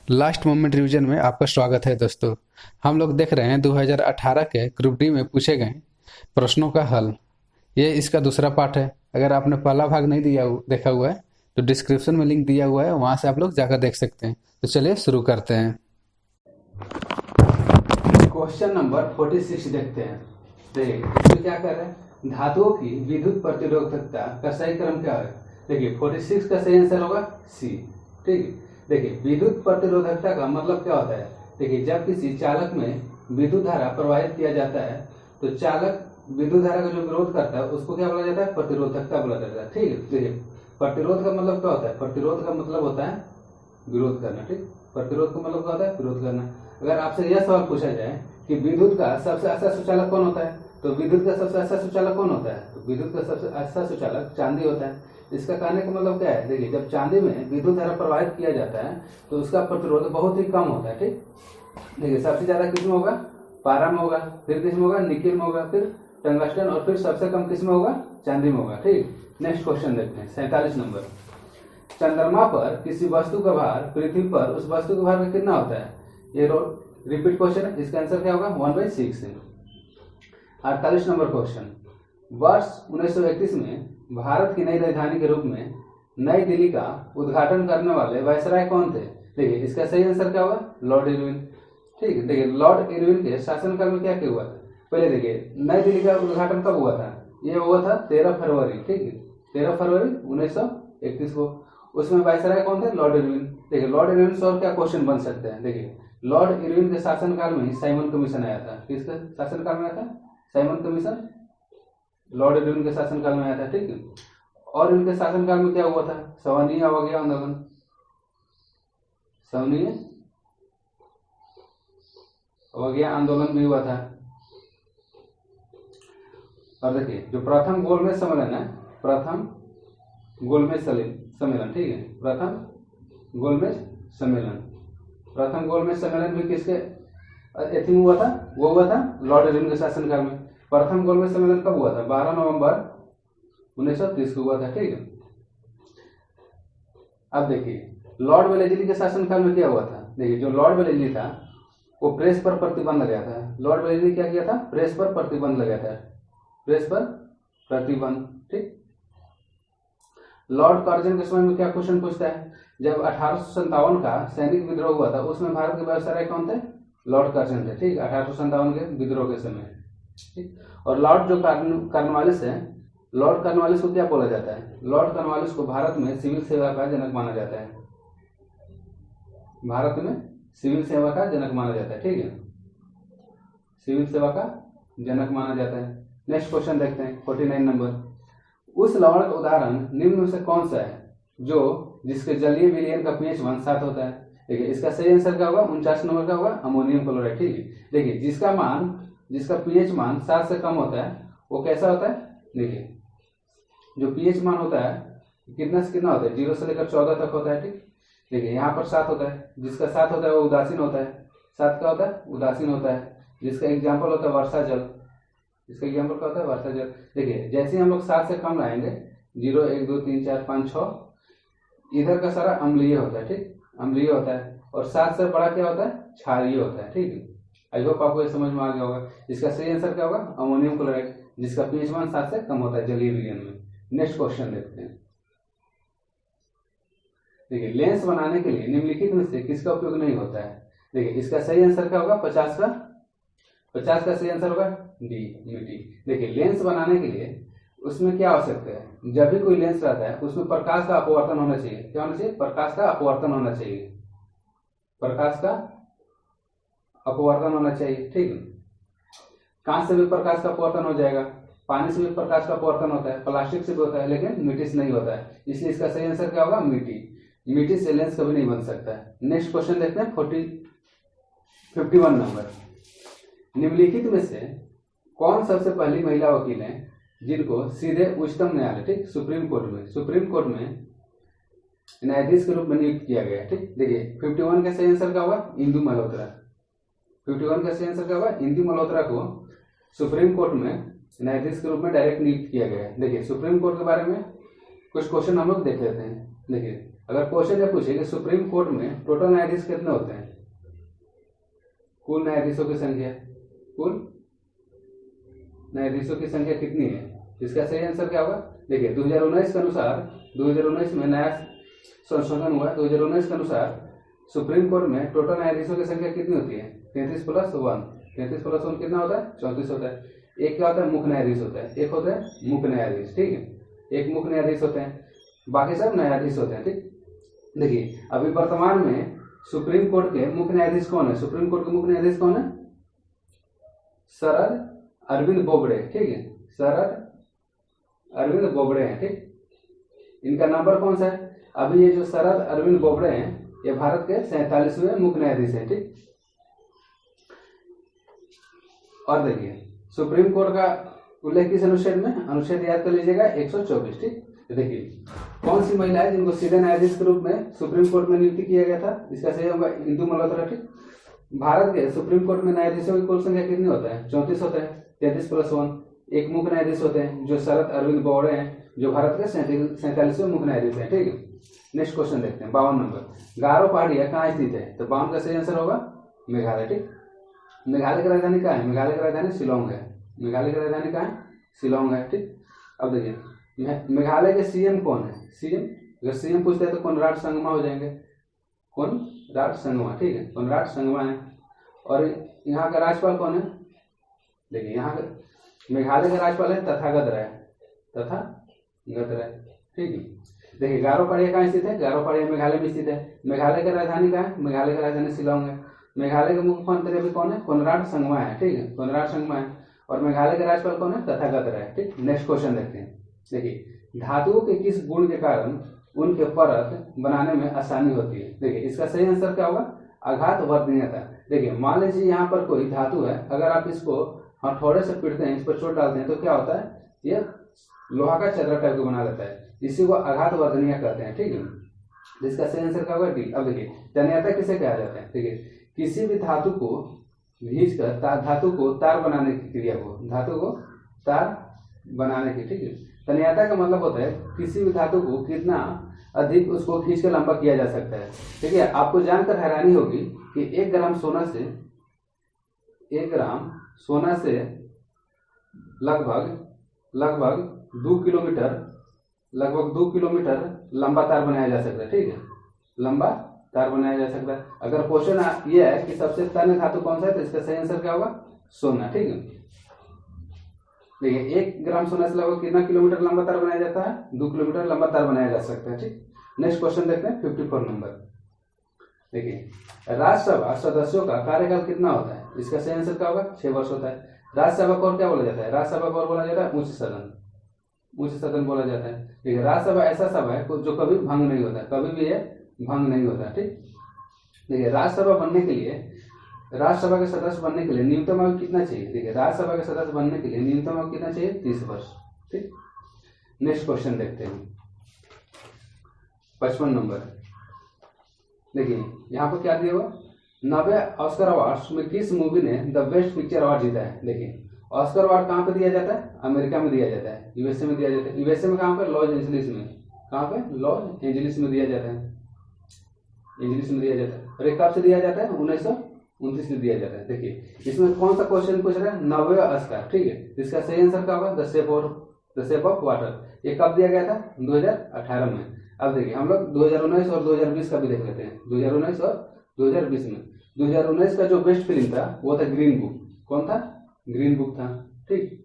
Last moment revision में आपका स्वागत है दोस्तों। हम लोग देख रहे हैं 2018 के ग्रुप डी में पूछे गए प्रश्नों का हल। ये इसका दूसरा पार्ट है। अगर आपने पहला भाग नहीं देखा हुआ है तो डिस्क्रिप्शन में लिंक दिया हुआ है, वहां से आप लोग जाकर देख सकते हैं। तो चलिए शुरू करते हैं। क्वेश्चन नंबर 46 देखते हैं। देखिए इसमें क्या कर रहे हैं, धातुओं की विद्युत प्रतिरोधकता का सही क्रम क्या है। देखिए 46 का सही आंसर होगा सी। ठीक है, देखिए विद्युत प्रतिरोधकता का मतलब क्या होता है। देखिए जब किसी चालक में विद्युत धारा प्रवाहित किया जाता है तो चालक विद्युत धारा का जो विरोध करता है उसको क्या बोला जाता है, प्रतिरोधकता बोला जाता है। ठीक है, देखिए प्रतिरोध का मतलब क्या होता है, प्रतिरोध का मतलब होता है विरोध करना। ठीक, प्रतिरोध का मतलब क्या होता है, विरोध करना। अगर आपसे यह सवाल पूछा जाए कि विद्युत का सबसे अच्छा सुचालक कौन होता है, तो विद्युत का सबसे अच्छा सुचालक कौन होता है, तो विद्युत का सबसे अच्छा सुचालक चांदी होता है। इसका कहने का मतलब क्या है, देखिए जब चांदी में विद्युत धारा प्रवाहित किया जाता है तो उसका प्रतिरोध बहुत ही कम होता है। ठीक, देखिए सबसे ज्यादा किसमें होगा, पारा में होगा, फिर किसमें होगा, निकिल में होगा, फिर टंगस्टन, और फिर सबसे कम किसमें होगा, चांदी में होगा। ठीक, नेक्स्ट क्वेश्चन देखते हैं 47 नंबर। चंद्रमा पर किसी वस्तु का भार पृथ्वी पर उस वस्तु के भार का कितना होता है। ये रिपीट क्वेश्चन है, इसका आंसर क्या होगा 1/6। 48 नंबर क्वेश्चन, वर्ष 1931 में भारत की नई राजधानी के रूप में नई दिल्ली का उद्घाटन करने वाले वायसराय कौन थे। देखिए इसका सही आंसर क्या होगा, लॉर्ड इरविन। ठीक है, देखिए लॉर्ड इरविन के शासनकाल में क्या क्या हुआ था। पहले देखिए नई दिल्ली का उद्घाटन कब हुआ था, ये हुआ था 13 फरवरी। ठीक है, 13 फरवरी 1931 को। उसमें वायसराय कौन थे, लॉर्ड इरविन। देखिए लॉर्ड इरविन से और क्या क्वेश्चन बन सकते हैं। देखिए लॉर्ड इरविन के शासनकाल में ही साइमन कमीशन आया था। किसके शासनकाल में आया था, साइमन कमीशन लॉर्ड इरविन के शासनकाल में आया था। ठीक है, और इनके शासनकाल में क्या हुआ था, सवर्णीय अवज्ञा आंदोलन। सवर्णीय अवज्ञा आंदोलन भी हुआ था। और देखिए जो प्रथम गोलमेज सम्मेलन है, प्रथम गोलमेज सम्मेलन, ठीक है, प्रथम गोलमेज सम्मेलन, प्रथम गोलमेज सम्मेलन भी किसके एथी में हुआ था, वो हुआ था लॉर्ड इरविन के शासनकाल में। प्रथम गोलमेज सम्मेलन कब हुआ था, 12 नवंबर 1930 को हुआ था। ठीक है, अब देखिए लॉर्ड वेलेस्ली के शासनकाल में क्या हुआ था। देखिए जो लॉर्ड वेलेस्ली था वो प्रेस पर प्रतिबंध लगाया था। लॉर्ड वेलेस्ली क्या किया था, प्रेस पर प्रतिबंध लगाया था, प्रेस पर प्रतिबंध। ठीक, लॉर्ड कर्जन के समय में क्या क्वेश्चन पूछता है, जब 1857 का सैनिक विद्रोह हुआ था उसमें भारत के वायसराय कौन थे, लॉर्ड कर्जन थे। ठीक, 1857 के विद्रोह के समय। ठीक, और लॉर्ड जो कॉर्नवालिस है, लॉर्ड कॉर्नवालिस को क्या बोला जाता है, लॉर्ड कॉर्नवालिस को भारत में सिविल सेवा का जनक माना जाता है, भारत में सिविल सेवा का जनक माना जाता है। ठीक है, सिविल सेवा का जनक माना जाता है। नेक्स्ट क्वेश्चन देखते हैं 49 नंबर। उस लवण का उदाहरण निम्न में से कौन सा है जो जिसके जलीय विलयन का पीएच मान 7 होता है। देखिए इसका सही आंसर क्या होगा, 49 नंबर का होगा अमोनियम क्लोराइड। ठीक है, देखिए जिसका पीएच मान 7 से कम होता है वो कैसा होता है। देखिए जो पीएच मान होता है कितना से कितना होता है, 0 से लेकर 14 तक होता है। ठीक, देखिए यहाँ पर 7 होता है, जिसका 7 होता है वो उदासीन होता है। 7 का होता है, उदासीन होता है। जिसका एग्जाम्पल होता है वर्षा जल, इसका एग्जाम्पल क्या होता है, वर्षा जल। देखिए जैसे ही हम लोग 7 से कम लाएंगे, 0 1 2 3 4 5 6, इधर का सारा अम्लीय होता है। ठीक, अम्लीय होता है। और 7 से बड़ा क्या होता है, क्षारीय होता है। ठीक है, आई होप आपको ये समझ में आ गया होगा। इसका सही आंसर क्या होगा, अमोनियम क्लोराइड, जिसका पीएच मान 7 से कम होता है जलीय विलयन में। नेक्स्ट क्वेश्चन देखते हैं। देखिए लेंस बनाने के लिए निम्नलिखित में से किसका उपयोग नहीं होता है। देखिए इसका सही आंसर क्या होगा, 50 का सही आंसर होगा डी, मिट्टी। देखिए लेंस बनाने के लिए उसमें क्या आवश्यकता है, जब भी कोई लेंस रहता है उसमें प्रकाश का अपवर्तन होना चाहिए। क्या होना चाहिए, प्रकाश का अपवर्तन होना चाहिए, प्रकाश का अपवर्तन होना चाहिए। ठीक है, कांच से भी प्रकाश का अपवर्तन हो जाएगा, पानी से भी प्रकाश का अपवर्तन होता है, प्लास्टिक से भी होता है, लेकिन मिट्टी से नहीं होता है। इसलिए इसका सही आंसर क्या होगा, मिट्टी। मिट्टी से लेंस कभी नहीं बन सकता है। नेक्स्ट क्वेश्चन देखते हैं 51 नंबर। निम्नलिखित में से कौन सबसे पहली महिला वकील है जिनको सीधे उच्चतम न्यायालय, ठीक, सुप्रीम कोर्ट में न्यायाधीश के रूप में नियुक्त किया गया। ठीक, देखिए 51 का सही आंसर क्या होगा, इंदु मल्होत्रा। 51 का सही आंसर क्या होगा, इंदु मल्होत्रा को सुप्रीम कोर्ट में न्यायाधीश के रूप में डायरेक्ट नियुक्त किया गया है। देखिए सुप्रीम कोर्ट के बारे में कुछ क्वेश्चन हम लोग देख लेते हैं। देखिए अगर क्वेश्चन ये पूछे कि सुप्रीम कोर्ट में टोटल न्यायाधीश कितने होते हैं, कुल न्यायाधीशों की संख्या, कुल न्यायाधीशों की संख्या कितनी है, इसका सही आंसर क्या होगा। देखिए 2019 के अनुसार, 2019 में नया संशोधन हुआ, 2019 के अनुसार सुप्रीम कोर्ट में टोटल न्यायाधीशों की संख्या कितनी होती है, 33 प्लस 1। 33 प्लस 1 कितना होता है, 34 होता है। एक क्या होता है, मुख्य न्यायाधीश होता है, एक होता है मुख्य न्यायाधीश, ठीक है, एक मुख्य न्यायाधीश होते हैं, बाकी सब न्यायाधीश होते हैं, ठीक। देखिए अभी वर्तमान में सुप्रीम कोर्ट के मुख्य न्यायाधीश कौन है, सुप्रीम कोर्ट के मुख्य न्यायाधीश कौन है, शरद अरविंद बोबड़े, ठीक है, शरद अरविंद बोबड़े हैं, ठीक। इनका नंबर कौन सा है, अभी ये जो शरद अरविंद बोबड़े हैं ये भारत के 47वें मुख्य न्यायाधीश हैं, ठीक। और देखिए सुप्रीम कोर्ट का उल्लेख किस अनुच्छेद में, अनुच्छेद याद कर लीजिएगा 124, ठीक। देखिए कौन सी महिला है जिनको सीधे न्यायाधीश के रूप में सुप्रीम कोर्ट में नियुक्ति किया गया था, इसका सही होगा इंदु मल्होत्रा, ठीक। भारत के सुप्रीम कोर्ट में न्यायाधीशों की कुल संख्या कितनी होता है, 34 होता है, 33 प्लस 1। एक मुख्य न्यायाधीश होते हैं जो शरद अरविंद बोबड़े हैं, जो भारत के 47वें मुख्य न्यायाधीश हैं, ठीक है। नेक्स्ट क्वेश्चन देखते हैं 52 नंबर। गारो पहाड़ियां कहाँ स्थित है, तो 52 का सही आंसर होगा मेघालय, ठीक। मेघालय की राजधानी कहाँ है, मेघालय की राजधानी शिलोंग है, मेघालय की राजधानी कहाँ है, शिलोंग है, ठीक। अब देखिए मेघालय के सीएम कौन है, सीएम, अगर सीएम पूछते हैं तो कोनराड संगमा हो जाएंगे, कोनराड संगमा, ठीक है, कोनराड संगमा है। और यहाँ का राज्यपाल कौन है, देखिए यहाँ का मेघालय का राज्यपाल है तथागत राय, तथागत राय, ठीक है। देखिए गारो पहाड़ियां कहाँ स्थित है, गारो पहाड़ियां मेघालय में स्थित है। मेघालय की राजधानी कहाँ है, मेघालय की राजधानी शिलोंग है। मेघालय के मुख्यमंत्री अभी कौन है, कोनराड संगमा है, ठीक है, कोनराड संगमा है। और मेघालय के राज्यपाल कौन है, तथागत राय, ठीक। नेक्स्ट क्वेश्चन देखते हैं। देखिए धातुओं के किस गुण के कारण उनके परत बनाने में आसानी होती है, देखिए इसका सही आंसर क्या होगा, आघात वर्धनीयता। देखिए मान लीजिए यहाँ पर कोई धातु है, अगर आप इसको हथौड़े से पीटते हैं, इस पर चोट डालते हैं तो क्या होता है, ये लोहा का चदरा टाइप को बना लेता है, इसी को आघात वर्धनीय कहते हैं, ठीक है। जिसका सही आंसर क्या होगा डी। अब देखिए तन्यता किसे कहा जाता है, देखिए किसी भी धातु को खींचकर धातु को तार बनाने की क्रिया को, धातु को तार बनाने की, ठीक है। तन्यता का मतलब होता है किसी भी धातु को कितना अधिक उसको खींच कर लंबा किया जा सकता है, ठीक है। आपको जानकर हैरानी होगी कि 1 ग्राम सोना से, 1 ग्राम सोना से लगभग 2 किलोमीटर, लगभग 2 किलोमीटर लंबा तार बनाया जा सकता है, ठीक है, लंबा तार बनाया जा सकता है। अगर क्वेश्चन ये है कि सबसे तन्य धातु कौन सा है, तो इसका सही आंसर क्या होगा, सोना, ठीक है। देखिए 1 ग्राम सोना से लगभग कितना किलोमीटर लंबा तार बनाया जाता है, 2 किलोमीटर लंबा तार बनाया जा सकता है, ठीक। नेक्स्ट क्वेश्चन देखते हैं 54 नंबर। देखिए राज्यसभा सदस्यों का कार्यकाल कितना होता है, इसका सही आंसर क्या होगा, 6 वर्ष होता है। राज्यसभा को और क्या बोला जाता है, राज्यसभा को और बोला जाता है उच्च सदन, उच्च सदन बोला जाता है। देखिए राज्यसभा ऐसा सभा है जो कभी भंग नहीं होता, कभी भी ये भंग नहीं होता, ठीक। देखिए राज्यसभा बनने के लिए, राज्यसभा के सदस्य बनने के लिए न्यूनतम आयु कितना चाहिए, देखिए राज्यसभा के सदस्य बनने के लिए न्यूनतम आयु कितना चाहिए, 30 वर्ष, ठीक। नेक्स्ट क्वेश्चन देखते हैं 55 नंबर। देखिए यहाँ पर क्या दिया हुआ, 90 ऑस्कर अवार्ड्स में किस मूवी ने द बेस्ट पिक्चर अवार्ड जीता है। देखिए ऑस्कर अवार्ड कहाँ पे दिया जाता है, अमेरिका में दिया जाता है, यूएसए में दिया जाता है। यूएसए में कहाँ पे, लॉस एंजलिस में, कहाँ पे, लॉस एंजलिस में दिया जाता है, एंजलिस में दिया जाता है। और एक कब से दिया जाता है, 1929 में दिया जाता है। देखिए इसमें कौन सा क्वेश्चन पूछ रहा है, 90 ऑस्कर, ठीक है। इसका सही आंसर क्या होगा, द शेप ऑफ वाटर। ये कब दिया गया था, 2018 में। अब देखिए हम लोग 2019 और 2020 का भी देख लेते हैं, 2019 और 2020 में। 2019 का जो बेस्ट फिल्म था वो था ग्रीन बुक, कौन था, ग्रीन बुक था, ठीक।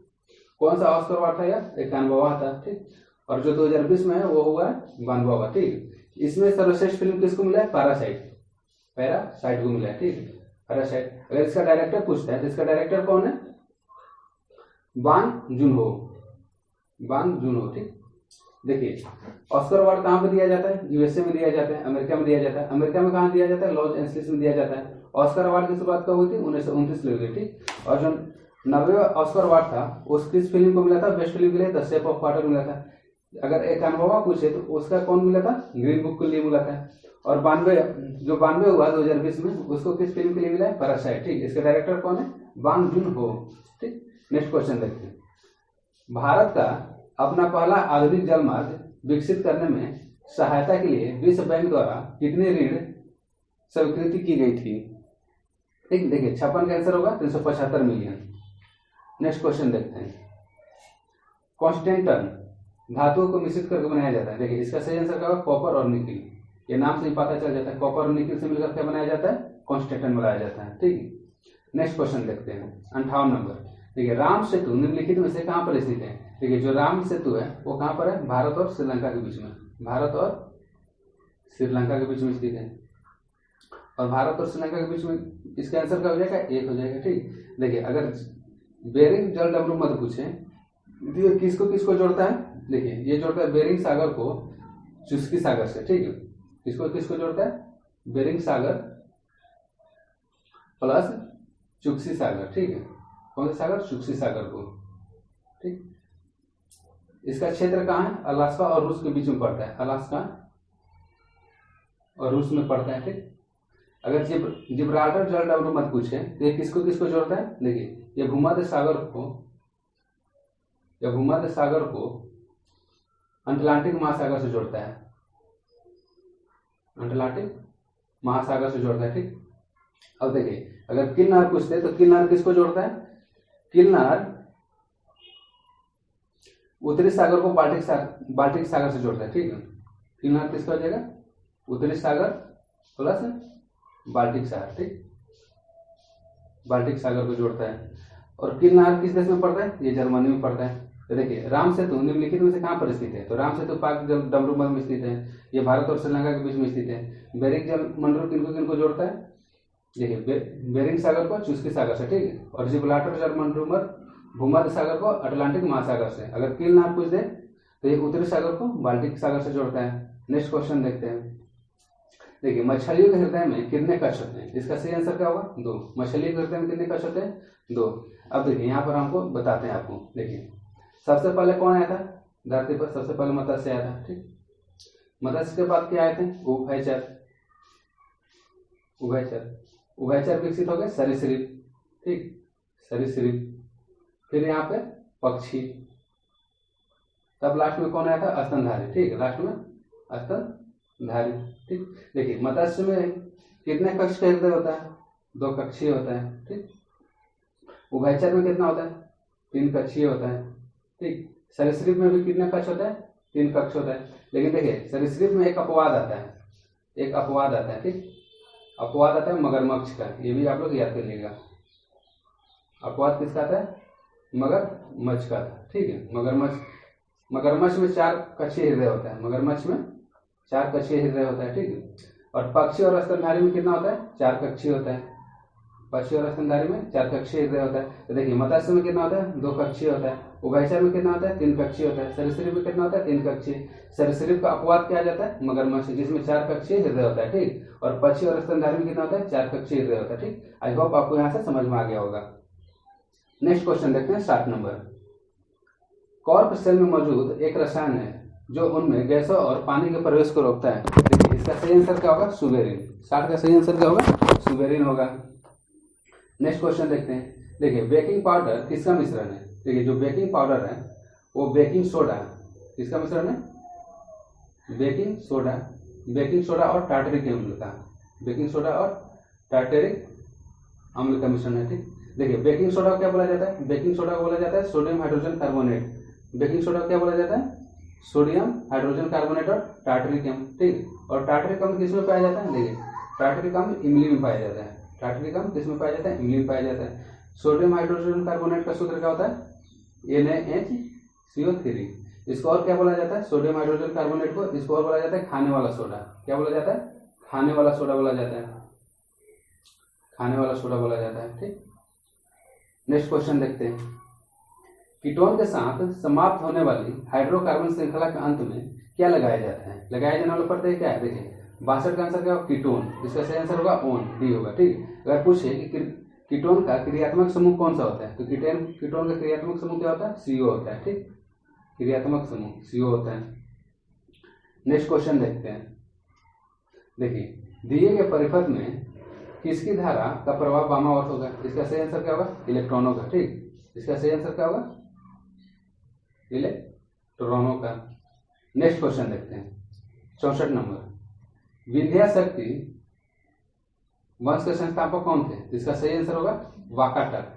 कौन सा ऑस्कर अवार्ड था यार, 91वां था, ठीक। और जो 2020 में है वो हुआ 92वां, ठीक। इसमें सर्वश्रेष्ठ फिल्म किसको मिला है, पैरासाइट को मिला है, ठीक है, पैरासाइट। अगर इसका डायरेक्टर पूछता है तो इसका डायरेक्टर कौन है, बांग जून हो, ठीक। देखिए ऑस्कर अवार्ड कहाँ पे दिया जाता है, यूएसए में दिया जाता है, अमेरिका में दिया जाता है। अमेरिका में कहाँ दिया जाता है, लॉस एंजलिस में दिया जाता है। ऑस्कर अवार्ड की शुरुआत कब हुई थी, 1929 में हुई, ठीक। और जो 90वां ऑस्कर अवार्ड था उस किस फिल्म को मिला था, बेस्ट फिल्म के लिए द शेप ऑफ वाटर मिला था। अगर 91वां पूछे तो उसका कौन मिला था, ग्रीन बुक के लिए मिला था। और 92 हुआ 2020 में, उसको किस फिल्म के लिए मिला है, पैरासाइट, ठीक। इसका डायरेक्टर कौन है, बांग जून हो, ठीक। नेक्स्ट क्वेश्चन देखते हैं। भारत का अपना पहला आधुनिक जल मार्ग विकसित करने में सहायता के लिए विश्व बैंक द्वारा कितनी ऋण स्वीकृति की गई थी? ठीक, देखिए 56 का आंसर होगा 375 मिलियन। नेक्स्ट क्वेश्चन देखते हैं। कॉन्स्टेंटन धातुओं को मिश्रित करके बनाया जाता है। देखिए इसका सही आंसर क्या होगा? कॉपर और निकिल। ये नाम से ही पता चल जाता है, कॉपर और निकिल से मिलकर क्या बनाया जाता है? कॉन्स्टेंटन बनाया जाता है। ठीक है, नेक्स्ट क्वेश्चन देखते हैं 58 नंबर। देखिए राम सेतु निम्नलिखित में से कहाँ पर स्थित है? देखिए जो राम सेतु है वो कहाँ पर है? भारत और श्रीलंका के बीच में, भारत और श्रीलंका के बीच में स्थित है। और भारत और श्रीलंका के बीच में इसका आंसर क्या हो जाएगा? एक हो जाएगा। ठीक, देखिए अगर बेरिंग जल डमरू मत पूछे तो किसको किसको जोड़ता है? देखिए ये जोड़ता है बेरिंग सागर को चुस्की सागर से। ठीक है, किसको किसको जोड़ता है? बेरिंग सागर प्लस चुस्की सागर। ठीक है, कौन सा सागर? चुस्की सागर को। ठीक, इसका क्षेत्र कहाँ है? अलास्का और रूस के बीच में पड़ता है, अलास्का और रूस में पड़ता है। ठीक, अगर जिब्राल्टर जल डमरू मत पूछे तो ये किसको किसको जोड़ता है? देखिए ये भूमध्य सागर को अटलांटिक महासागर से जोड़ता है, अटलांटिक महासागर से जोड़ता है। ठीक, अब देखिए अगर किन्नर पूछते हैं तो किन्नर किसको जोड़ता है? किन्नर उत्तरी सागर को बाल्टिक सागर से जोड़ता है। ठीक है, किन्नर किसका हो जाएगा? उत्तरी सागर प्लस बाल्टिक सागर। ठीक, बाल्टिक सागर को जोड़ता है। और किन्नर किस देश में पड़ता है? ये जर्मनी में पड़ता है। तो देखिए राम सेतु निम्नलिखित में से कहाँ पर स्थित है? तो राम सेतु पाक डमरूमल में स्थित है, ये भारत और श्रीलंका के बीच में स्थित है। बेरिंग जल मंडल किनको किनको जोड़ता है? देखिए बेरिंग सागर को चुस्की सागर से। ठीक है, और जिब्राल्टर जल मंडल भूमध्य सागर को अटलांटिक महासागर से। अगर किन्नर पूछ दे तो ये उत्तरी सागर को बाल्टिक सागर से जोड़ता है। नेक्स्ट क्वेश्चन देखते हैं। देखिए मछलियों के हृदय में कितने कश होते हैं? इसका सही आंसर क्या होगा? 2। मछलियों के हृदय में कितने कश होते हैं? 2। अब देखिए यहाँ पर हमको बताते हैं आपको। देखिए सबसे पहले कौन आया था धरती पर? सबसे पहले मत्स्य आया था। ठीक, मत्स्य के बाद क्या आए थे? उभयचर विकसित हो गए सरीसृप। ठीक, सरीसृप। फिर यहाँ पे पक्षी, तब लास्ट में कौन आया था? स्तनधारी। ठीक, लास्ट में स्तनधारी। ठीक, देखिए मत्स्य में कितने कक्ष का हृदय होता है? 2 कक्षीय होता है। ठीक, उभयचर में कितना होता है? 3 कक्षीय होता है। ठीक, सरीसृप में भी कितने कक्ष होता है? 3 कक्ष होता है। लेकिन देखिए सरीसृप में एक अपवाद आता है, एक अपवाद आता है। ठीक, अपवाद आता है मगरमच्छ का, ये भी आप लोग याद कर लीजिएगा। अपवाद किसका आता है? मगरमच्छ का। ठीक है, मगरमच्छ में 4 कक्षीय हृदय होता है, मगरमच्छ में 4 कक्षीय हृदय होता है। ठीक है, और पक्षी और स्तनधारी में कितना होता है? 4 कक्षीय होता है। पक्षी और स्तनधारी में 4 कक्षीय हृदय होता है। तो देखिए मत्स्य में कितना होता है? 2 कक्षीय होता है। उभयचर में कितना होता है? 3 कक्षीय होता है। सरीसृप में कितना होता है? 3 कक्षीय। सरीसृप का अपवाद क्या आ जाता है? मगरमच्छ, जिसमें 4 कक्षीय हृदय होता है। ठीक, और पक्षी और स्तनधारी में कितना होता है? 4 कक्षीय हृदय होता है। ठीक, आई होप आपको यहाँ से समझ में आ गया होगा। नेक्स्ट क्वेश्चन देखते हैं 60 नंबर। कॉर्क सेल में मौजूद एक रसायन है जो उनमें गैसों और पानी के प्रवेश को रोकता है। देखिए इसका सही आंसर क्या होगा? सुबेरिन। 60 का सही आंसर क्या होगा? सुबेरिन होगा। नेक्स्ट क्वेश्चन देखते हैं। देखिए बेकिंग पाउडर किसका मिश्रण है? देखिए जो बेकिंग पाउडर है वो बेकिंग सोडा किसका मिश्रण है? बेकिंग सोडा और टार्टरिक अम्ल का, बेकिंग सोडा और टार्टरिक अम्ल का मिश्रण है। ठीक, देखिए बेकिंग सोडा को क्या बोला जाता है? बेकिंग सोडा को बोला जाता है sodium hydrogen carbonate. Baking soda को क्या बोला जाता है? सोडियम हाइड्रोजन कार्बोनेट और टार्टरिक अम्ल। ठीक, और टार्टरिक अम्ल किसमें पाया जाता है? देखिए टार्टरिक अम्ल इमली में पाया जाता है। टार्टरिक अम्ल किसमें पाया जाता है? इमली में पाया जाता है। सोडियम हाइड्रोजन कार्बोनेट का सूत्र क्या होता है? NaHCO3। इसको और क्या बोला जाता है? सोडियम हाइड्रोजन कार्बोनेट को इसको और बोला जाता है खाने वाला सोडा। क्या बोला जाता है? खाने वाला सोडा बोला जाता है, खाने वाला सोडा बोला जाता है। ठीक, नेक्स्ट क्वेश्चन देखते हैं। कीटोन के साथ समाप्त होने वाली हाइड्रोकार्बन श्रृंखला के अंत में क्या लगाया जाता है? लगाया जाने वाला प्रत्यय क्या है? देखिए 62 का आंसर क्या होगा? कीटोन। इसका सही आंसर होगा ओन, डी होगा। ठीक, अगर पूछे कि कीटोन का क्रियात्मक समूह कौन सा होता है तो कीटोन का क्रियात्मक समूह क्या होता है? CO होता है। ठीक, क्रियात्मक समूह CO होता है। नेक्स्ट क्वेश्चन देखते हैं। देखिए दिए गए परिपथ में किसकी धारा का प्रभाव वामावर्त होगा? इसका सही आंसर क्या होगा? इलेक्ट्रॉनों का। ठीक, इसका सही आंसर क्या होगा? इलेक्ट्रॉनों का। नेक्स्ट क्वेश्चन देखते हैं। 64 नंबर, विंध्या शक्ति वंश के संस्थापक कौन थे? इसका सही आंसर होगा वाकाटक।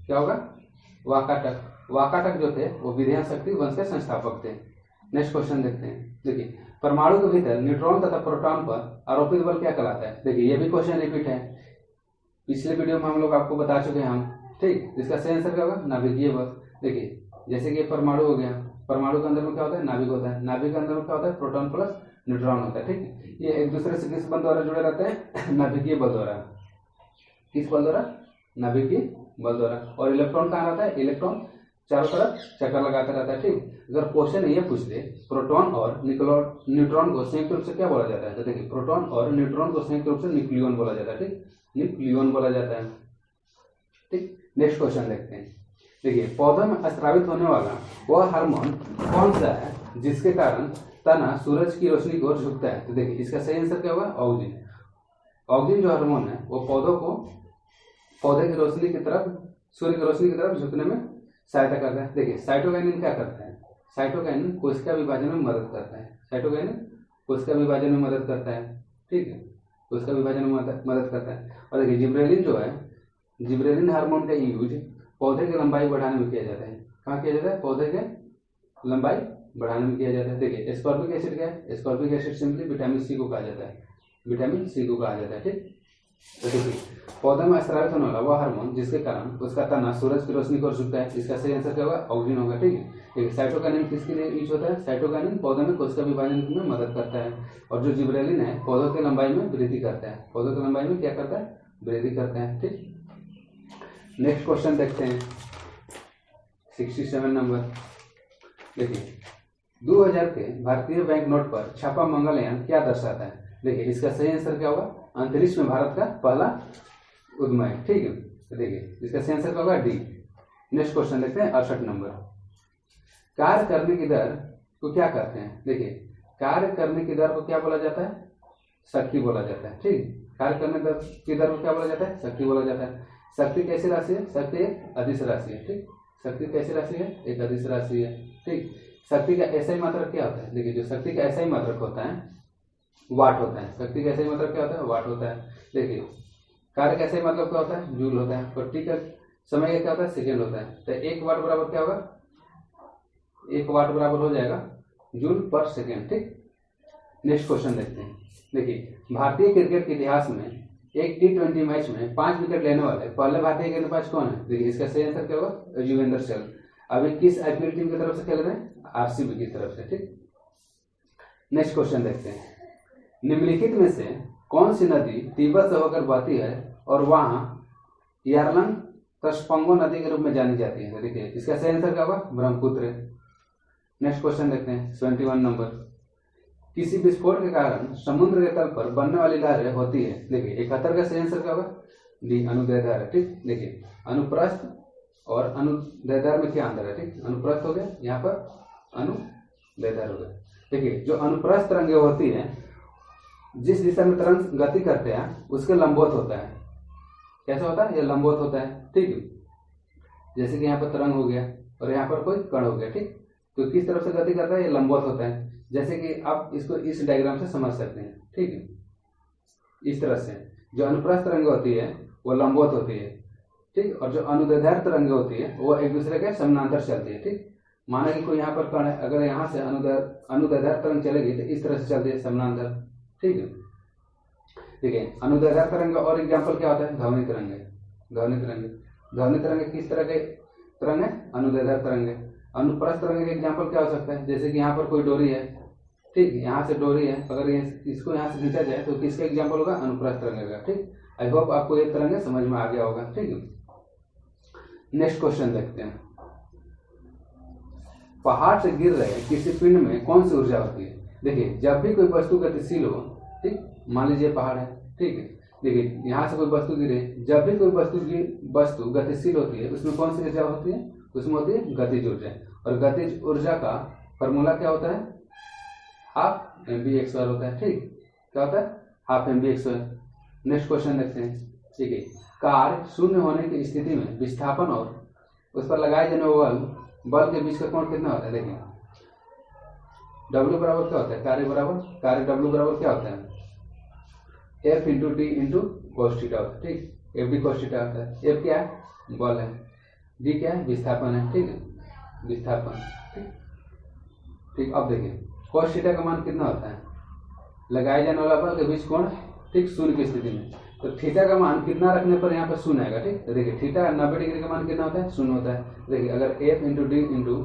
क्या होगा? वाकाटक। वाकाटक जो थे वो विंध्या शक्ति वंश के संस्थापक थे। नेक्स्ट क्वेश्चन देखते हैं। देखिए, परमाणु के भीतर न्यूट्रॉन तथा प्रोटॉन पर आरोपित बल क्या कहलाता है? देखिए, ये भी क्वेश्चन रिपीट है, पिछले वीडियो में हम लोग आपको बता चुके हैं हम, ठीक। इसका सही आंसर क्या होगा? नाभिकीय बल। देखिए, जैसे कि परमाणु हो गया, परमाणु के अंदर में क्या होता है? नाभिक होता है। नाभिक के अंदर में क्या होता है? प्रोटॉन प्लस न्यूट्रॉन होता है, ठीक। ये एक दूसरे से किस बल द्वारा जुड़े रहते हैं? नाभिकीय बल द्वारा। किस बल द्वारा? नाभिकीय बल द्वारा। और इलेक्ट्रॉन कहाँ रहता है? इलेक्ट्रॉन चारों तरफ चक्कर लगाता रहता है, ठीक। अगर क्वेश्चन ये पूछ दे प्रोटॉन और न्यूट्रॉन को संयुक्त रूप से क्या बोला जाता है, तो देखिए, प्रोटॉन और न्यूट्रॉन को संयुक्त रूप से न्यूक्लियन बोला जाता है, ठीक। न्यूक्लियन बोला जाता है, ठीक। नेक्स्ट क्वेश्चन देखते हैं। देखिए, पौधों में स्रावित होने वाला वह हार्मोन कौन सा है जिसके कारण तना सूरज की रोशनी की ओर झुकता है? तो देखिए, इसका सही आंसर क्या होगा? ऑक्सिन। ऑक्सिन जो हार्मोन है वो पौधे की रोशनी की तरफ, सूर्य की रोशनी की तरफ झुकने में सहायता करता है। देखिए, साइटोकाइनिन क्या करता है? साइटोकाइनिन कोशिका विभाजन में मदद करता है। साइटोकाइनिन कोशिका विभाजन में मदद करता है, ठीक है, कोशिका विभाजन में मदद करता है। और देखिए, जिब्रेलिन जो है, जिब्रेलिन हार्मोन का यूज पौधे की लंबाई बढ़ाने में किया जाता है। कहाँ किया जाता है? पौधे के लंबाई बढ़ाने में किया जाता है। देखिए, एस्कॉर्बिक एसिड क्या है? Ascorbic acid simply vitamin C को कहा जाता है, विटामिन सी को कहा जाता है, ठीक। तो देखिए, पौधे में स्रावित होने वाला वह हार्मोन जिसके कारण उसका तना सूरज की रोशनी को झुकता है, इसका सही आंसर क्या होगा? ऑक्सिन होगा, ठीक है। देखिए, साइटोकाइनिन किसके लिए यूज होता है? साइटोकाइनिन पौधे में कोशिका विभाजन में मदद करता है। और जो जिब्रेलिन है पौधों की लंबाई में वृद्धि करता है। पौधों की लंबाई में क्या करता है? वृद्धि करता है, ठीक। नेक्स्ट क्वेश्चन देखते हैं, 67 नंबर। देखिए, 2000 के भारतीय बैंक नोट पर छापा मंगलयान क्या दर्शाता है? देखिए, इसका सही आंसर क्या होगा? अंतरिक्ष में भारत का पहला उद्यम, ठीक है। तो देखिए, इसका सही आंसर क्या होगा? डी। नेक्स्ट क्वेश्चन देखते हैं, 68 नंबर। कार्य करने की दर को क्या कहते हैं? देखिए, कार्य करने की दर को क्या बोला जाता है? शक्ति बोला जाता है, ठीक। कार्य करने की दर को क्या बोला जाता है? शक्ति बोला जाता है। शक्ति कैसी राशि है? शक्ति एक अदिश राशि है, ठीक। शक्ति कैसी राशि है? एक अदिश राशि है, ठीक। शक्ति का ऐसा ही मात्रक क्या होता है? देखिए, जो शक्ति का ऐसा ही मात्रक होता है वाट होता है। शक्ति का ऐसा ही मात्रक क्या होता है? वाट होता है। देखिए, कार्य का ऐसा ही मतलब क्या होता है? जूल होता है। और टी का समय का क्या होता है? सेकेंड होता है। तो 1 वाट बराबर क्या होगा? 1 वाट बराबर हो जाएगा जूल पर सेकेंड, ठीक। नेक्स्ट क्वेश्चन देखते हैं। देखिए, भारतीय क्रिकेट के इतिहास में एक T20 मैच में 5 विकेट लेने वाले पहले भारतीय गेंदबाज कौन है? देखिए, इसका सही आंसर क्या होगा? युजवेंद्र चहल। अभी किस आईपीएल टीम की तरफ से खेल रहे हैं? आरसीबी की तरफ से, ठीक। नेक्स्ट क्वेश्चन देखते हैं। निम्नलिखित में से कौन सी नदी तिब्बत से होकर बहती है और वहां यारलंग तस्पंगो नदी के रूप में जानी जाती है? देखिए, इसका सही आंसर क्या होगा? ब्रह्मपुत्र। नेक्स्ट क्वेश्चन देखते हैं, 71 नंबर। किसी विस्फोट के कारण समुद्र के तल पर बनने वाली लहरें होती है? देखिए, 71 का सही आंसर क्या होगा? डी, अनुदैर्ध्य, ठीक। देखिए, अनुप्रस्थ और अनुदैर्ध्य में क्या अंतर है? ठीक, अनुप्रस्थ हो गया, यहाँ पर अनुदैर्ध्य हो गया। देखिए, जो अनुप्रस्थ तरंगें होती है, जिस दिशा में तरंग गति करते हैं उसके लंबवत होता है। कैसा होता है? ये लंबवत होता है, ठीक है। जैसे कि यहाँ पर तरंग हो गया और यहाँ पर कोई कण हो गया, ठीक। तो किस तरफ से गति करता है? ये लंबवत होता है। जैसे कि आप इसको इस डायग्राम से समझ सकते हैं, ठीक है। इस तरह से जो अनुप्रस्थ तरंगें होती है वो लंबवत होती है, ठीक। और जो अनुदैर्ध्य तरंगें होती है वो एक दूसरे के समानांतर चलती है, ठीक। माना कि कोई यहाँ पर कण है, अगर यहाँ से अनुदैर्ध्य तरंग चलेगी तो इस तरह से चलती है, समानांतर, ठीक है। देखिए, अनुदैर्ध्य तरंग और एग्जाम्पल क्या होता है? ध्वनि तरंगे। ध्वनि तरंगे, ध्वनि तरंगे किस तरह के तरंग है? अनुदैर्ध्य तरंगे। अनुप्रस्थ तरंग के एग्जाम्पल क्या हो सकता है? जैसे कि यहाँ पर कोई डोरी है, ठीक, यहाँ से डोरी है, अगर इसको यहाँ से खींचा जाए तो किसका एग्जाम्पल होगा? अनुप्रस्थ तरंग का, ठीक। आई होप आपको ये तरंगे समझ में आ गया होगा, ठीक है। नेक्स्ट क्वेश्चन देखते हैं। पहाड़ से गिर रहे किसी पिंड में कौन सी ऊर्जा होती है? देखिए, जब भी कोई वस्तु गतिशील हो, ठीक, मान लीजिए पहाड़ है, ठीक है। देखिए, यहाँ से कोई वस्तु गिरे, जब भी कोई वस्तु गतिशील होती है उसमें कौन सी ऊर्जा होती है? उसमें होती है गतिज ऊर्जा। और गतिज ऊर्जा का फॉर्मूला क्या होता है? हाफ mv/h² होता है, ठीक। क्या होता है? Half mv/h²। नेक्स्ट क्वेश्चन देखते हैं, ठीक है। कार्य शून्य होने की स्थिति में विस्थापन और उस पर लगाए जाने वाले बल के बीच का कोण कितना होता है? देखिए, W बराबर क्या होता है, कार्य W बराबर क्या होता है, F into D into cos theta होता है, ठीक। एफ डी कॉस थीटा होता है। F क्या है, बल है, डी क्या है, विस्थापन है, ठीक है, विस्थापन, ठीक। ठीक, अब देखिए कॉस थीटा का मान कितना होता है, लगाए जाने वाला बल के बीच कोण, ठीक, शून्य की स्थिति में। तो थीटा का मान कितना रखने पर यहाँ पर शून्य आएगा, ठीक। तो देखिए थीटा 90 डिग्री का मान कितना होता है, शून्य होता है। देखिए अगर F into D into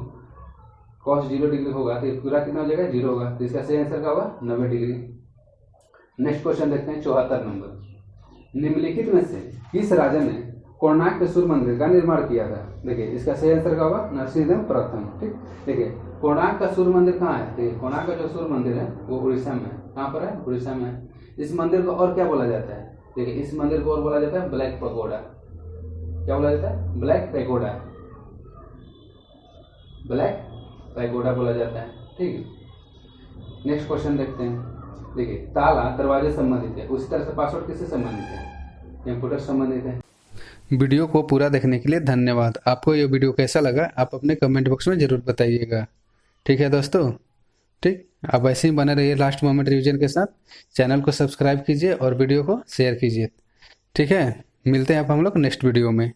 cos 0 degree होगा तो ये पूरा कितना हो जाएगा, 0 होगा। तो इसका सही आंसर क्या होगा, 90 डिग्री। नेक्स्ट क्वेश्चन देखते हैं 74 नंबर। निम्नलिखित में से किस राजा ने कोणार्क के सूर्य मंदिर का निर्माण किया था। देखिए इसका सही आंसर क्या होगा, नरसिंहदेव प्रथम, ठीक। देखिए कोणार्क का सूर्य मंदिर कहाँ है, देखिए कोणार्क का जो सूर्य मंदिर है वो उड़ीसा में है। कहाँ पर है, उड़ीसा में है। इस मंदिर को और क्या बोला जाता है, देखिए इस मंदिर को और बोला जाता है ब्लैक पैगोडा। क्या बोला जाता है, ब्लैक पैगोडा, ब्लैक पैगोडा बोला जाता है, ठीक है। नेक्स्ट क्वेश्चन देखते हैं। देखिए ताला दरवाजे संबंधित है, उसी तरह से पासवर्ड किससे संबंधित है, कंप्यूटर संबंधित है। वीडियो को पूरा देखने के लिए धन्यवाद। आपको ये वीडियो कैसा लगा आप अपने कमेंट बॉक्स में ज़रूर बताइएगा, ठीक है दोस्तों, ठीक। आप ऐसे ही बने रहिए लास्ट मोमेंट रिवीजन के साथ। चैनल को सब्सक्राइब कीजिए और वीडियो को शेयर कीजिए, ठीक है। मिलते हैं आप हम लोग नेक्स्ट वीडियो में।